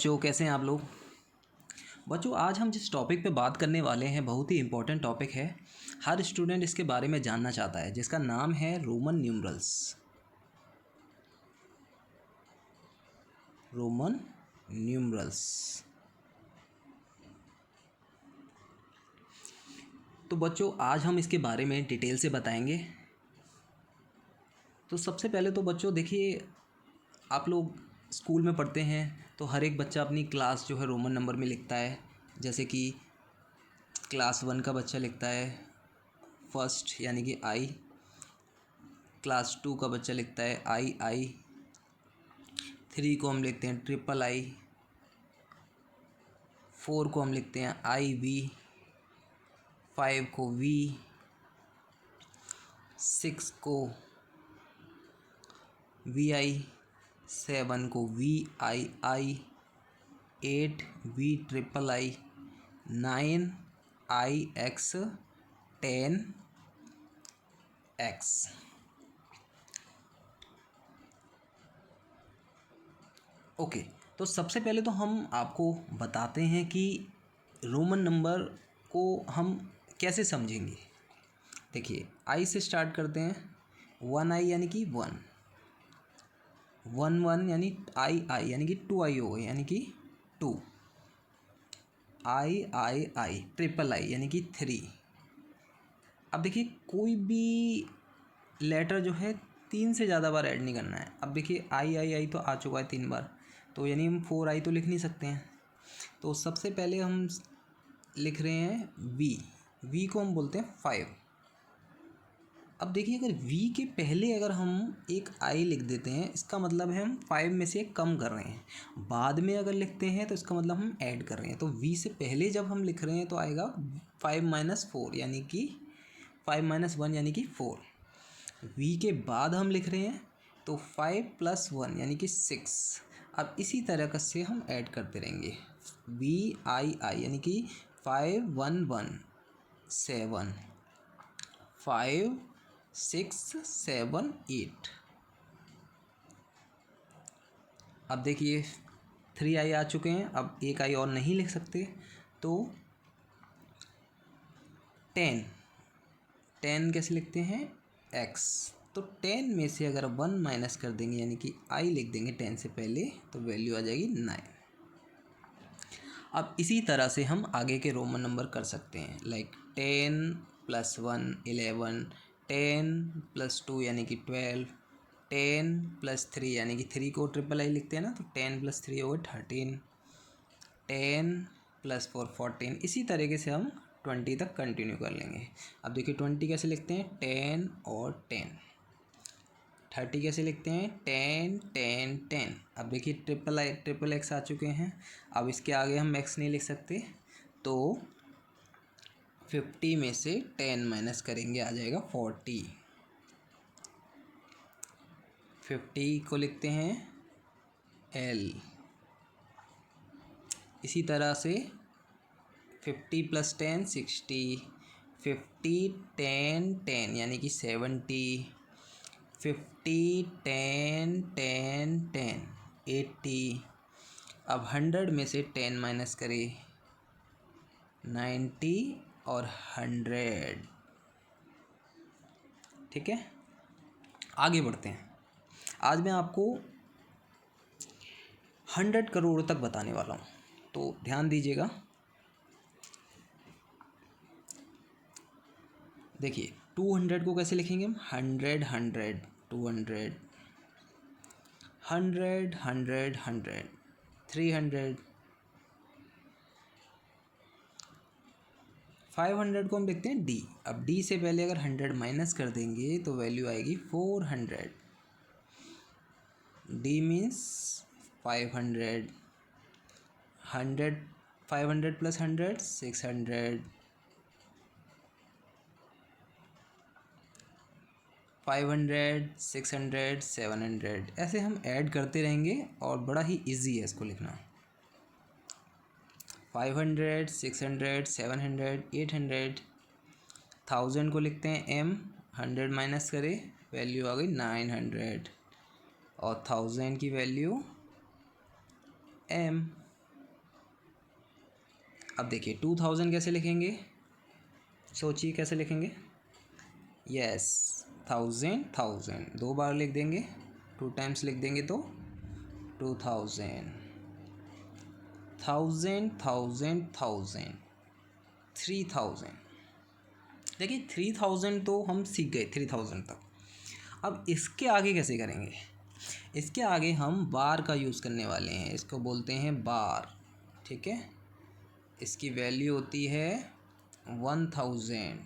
बच्चों, कैसे हैं आप लोग। बच्चों, आज हम जिस टॉपिक पे बात करने वाले हैं बहुत ही इम्पोर्टेंट टॉपिक है। हर स्टूडेंट इसके बारे में जानना चाहता है, जिसका नाम है रोमन न्यूमरल्स। Roman numerals. तो बच्चों, आज हम इसके बारे में डिटेल से बताएंगे। तो सबसे पहले तो बच्चों देखिए, आप लोग स्कूल में पढ़ते हैं तो हर एक बच्चा अपनी क्लास जो है रोमन नंबर में लिखता है। जैसे कि क्लास 1 का बच्चा लिखता है फर्स्ट यानी कि आई। क्लास 2 का बच्चा लिखता है आई। 3 को हम लिखते हैं ट्रिपल आई। 4 को हम लिखते हैं आई वी। 5 को वी। 6 को वी आई। 7 को V I. 8 V triple I. 9 I X. 10 X. Okay, तो सबसे पहले तो हम आपको बताते हैं कि रोमन नंबर को हम कैसे समझेंगे। देखिए, आई से स्टार्ट करते हैं। 1 आई यानी कि 1। 1 यानी आई यानी कि 2 आई हो गई यानी कि 2। आई ट्रिपल आई यानी कि 3। अब देखिए, कोई भी लेटर जो है 3 से ज़्यादा बार ऐड नहीं करना है। अब देखिए, आई तो आ चुका है 3 बार, तो यानी हम 4 आई तो लिख नहीं सकते हैं। तो सबसे पहले हम लिख रहे हैं वी को हम बोलते हैं 5। अब देखिए, अगर वी के पहले अगर हम एक आई लिख देते हैं, इसका मतलब है हम 5 में से कम कर रहे हैं। बाद में अगर लिखते हैं तो इसका मतलब हम ऐड कर रहे हैं। तो वी से पहले जब हम लिख रहे हैं तो आएगा 5 - 4 यानी कि 5 - 1 यानी कि 4। वी के बाद हम लिख रहे हैं तो 5 + 1 यानी कि 6। अब इसी तरह से हम ऐड करते रहेंगे। वी आई यानी कि 5 1 1 7 5 6 7 8। अब देखिए, 3 आई आ चुके हैं। अब एक आई और नहीं लिख सकते, तो 10 कैसे लिखते हैं एक्स। तो 10 में से अगर 1 माइनस कर देंगे यानी कि आई लिख देंगे 10 से पहले, तो वैल्यू आ जाएगी 9। अब इसी तरह से हम आगे के रोमन नंबर कर सकते हैं, लाइक 10 + 1 11। 10 + 2 यानी कि 12। 10 + 3 यानी कि 3 को ट्रिपल आई लिखते हैं ना, तो 10 + 3 हो गए 13। 10 + 4 14। इसी तरीके से हम 20 तक कंटिन्यू कर लेंगे। अब देखिए, 20 कैसे लिखते हैं 10 और 10। 30 कैसे लिखते हैं 10 10 10। अब देखिए, ट्रिपल एक्स आ चुके हैं। अब इसके आगे हम एक्स नहीं लिख सकते, तो 50 में से 10 माइनस करेंगे, आ जाएगा 40। 50 को लिखते हैं एल। इसी तरह से 50 + 10 60। 50 10 10 यानी कि 70। 50 10 10 10 80। अब 100 में से 10 माइनस करें, 90 और 100। ठीक है, आगे बढ़ते हैं। आज मैं आपको 100 करोड़ तक बताने वाला हूँ, तो ध्यान दीजिएगा। देखिए, 200 को कैसे लिखेंगे हम 100 100 200 100 100 100 300। 500 को हम लिखते हैं डी। अब डी से पहले अगर 100 माइनस कर देंगे तो वैल्यू आएगी 400। D means 500। 100 500 + 100 600। 500 600 700। ऐसे हम ऐड करते रहेंगे और बड़ा ही इजी है इसको लिखना। 500 600 700 800। 1000 को लिखते हैं एम। 100 माइनस करें, वैल्यू आ गई 900 और 1000 की वैल्यू एम। अब देखिए 2000 कैसे लिखेंगे, सोचिए कैसे लिखेंगे। यस, 1000 दो बार लिख देंगे, 2 टाइम्स लिख देंगे तो 2000, 3000। देखिए 3000 तो हम सीख गए 3000 तक। अब इसके आगे कैसे करेंगे, इसके आगे हम बार का यूज़ करने वाले हैं, इसको बोलते हैं बार, ठीक है। इसकी वैल्यू होती है 1000,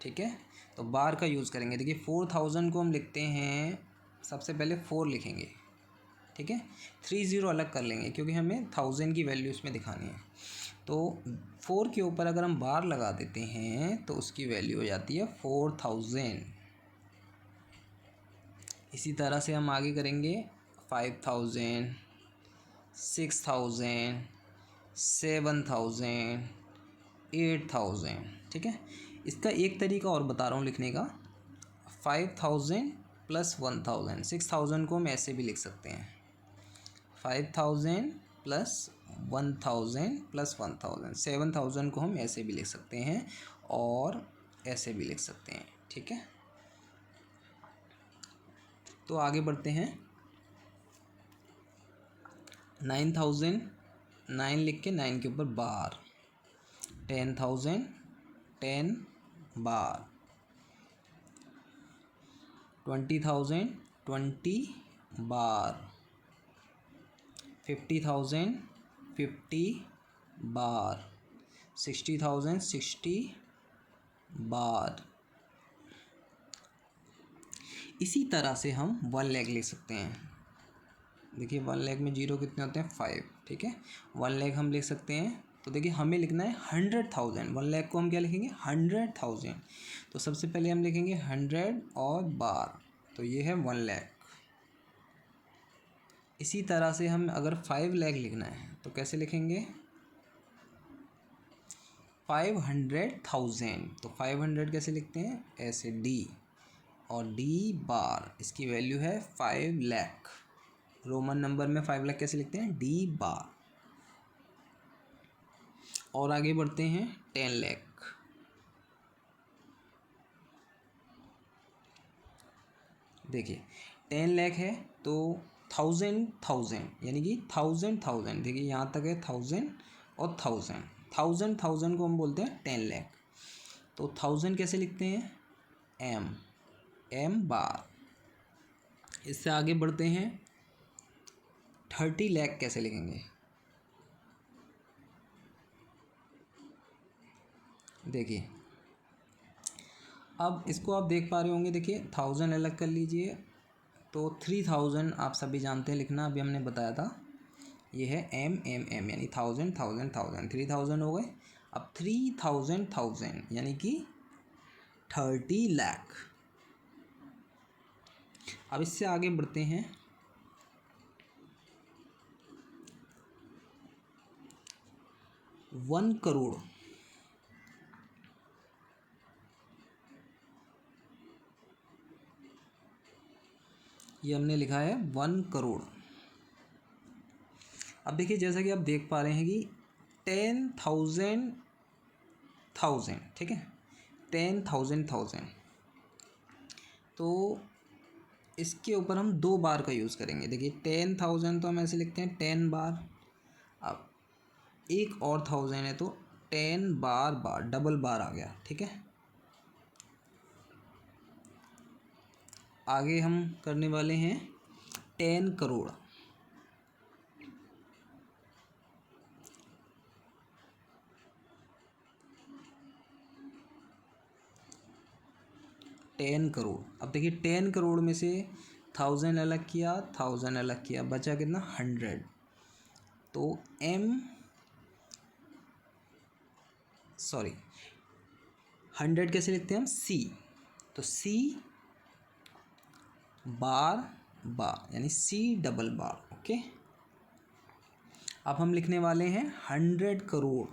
ठीक है। तो बार का यूज़ करेंगे। देखिए 4000 को हम लिखते हैं, सबसे पहले 4 लिखेंगे, ठीक है। 30 अलग कर लेंगे क्योंकि हमें 1000 की वैल्यू इसमें दिखानी है। तो 4 के ऊपर अगर हम बार लगा देते हैं तो उसकी वैल्यू हो जाती है 4000। इसी तरह से हम आगे करेंगे 5000, 6000, 7000, 8000, ठीक है। इसका एक तरीका और बता रहा हूँ लिखने का, 5000 प्लस 1000, 6000 को हम ऐसे भी लिख सकते हैं, 5000 प्लस 1000 प्लस 1000, 7000 को हम ऐसे भी लिख सकते हैं और ऐसे भी लिख सकते हैं, ठीक है। तो आगे बढ़ते हैं। 9000, 9 लिख के 9 के ऊपर बार, 10,000, 10 बार, 20,000, 20 बार, 50,000, 50 बार, 60,000, 60 बार। इसी तरह से हम 1 लाख लिख सकते हैं। देखिए 1 लाख में जीरो कितने होते हैं, 5, ठीक है। 1 लाख हम लिख सकते हैं। तो देखिए हमें लिखना है 100,000, 1 लाख को हम क्या लिखेंगे, 100,000। तो सबसे पहले हम लिखेंगे 100 और बार, तो ये है 1 लाख। इसी तरह से हम अगर 5 लाख लिखना है तो कैसे लिखेंगे, 500,000। तो 500 कैसे लिखते हैं, ऐसे डी, और डी बार, इसकी वैल्यू है 5 लाख। रोमन नंबर में 5 लाख कैसे लिखते हैं, डी बार। और आगे बढ़ते हैं 10 लाख। देखिए 10 लाख है तो 1000 यानी कि 1000। देखिए यहाँ तक है 1000 और 1000 को हम बोलते हैं 10 लाख। तो 1000 कैसे लिखते हैं, एम बार। इससे आगे बढ़ते हैं 30 लाख कैसे लिखेंगे। देखिए अब इसको आप देख पा रहे होंगे, देखिए 1000 अलग कर लीजिए तो 3000 आप सभी जानते हैं लिखना, अभी हमने बताया था। ये है एम यानी 1000 3000 हो गए। अब 3000 यानी कि 30 लाख। अब इससे आगे बढ़ते हैं 1 करोड़। ये हमने लिखा है 1 करोड़। अब देखिए जैसा कि आप देख पा रहे हैं कि 10,000, ठीक है, 10,000। तो इसके ऊपर हम 2 बार का यूज़ करेंगे। देखिए 10,000 तो हम ऐसे लिखते हैं 10 बार। अब एक और 1000 है तो 10 बार, डबल बार आ गया, ठीक है। आगे हम करने वाले हैं 10 करोड़। अब देखिए 10 करोड़ में से 1000 अलग किया, 1000 अलग किया, बचा कितना, 100। तो 100 कैसे लिखते हैं हम, सी। तो सी बार यानी सी डबल बार, ओके। अब हम लिखने वाले हैं 100 करोड़।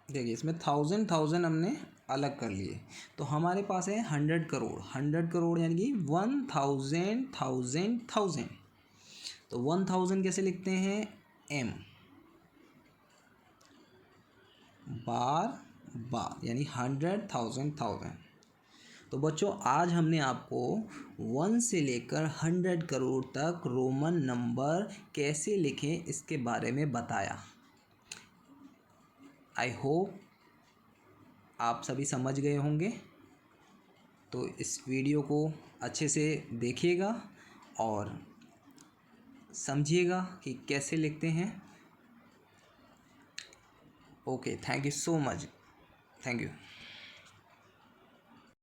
देखिए इसमें 1000 हमने अलग कर लिए। तो हमारे पास है 100 करोड़, 100 करोड़ यानी कि 1000 थाउजेंड थाउजेंड। तो 1000 कैसे लिखते हैं, m बार बार यानी 100,000 थाउजेंड। तो बच्चों आज हमने आपको 1 से लेकर 100 करोड़ तक रोमन नंबर कैसे लिखें इसके बारे में बताया। आई होप आप सभी समझ गए होंगे। तो इस वीडियो को अच्छे से देखिएगा और समझिएगा कि कैसे लिखते हैं। Okay, thank you so much, thank you.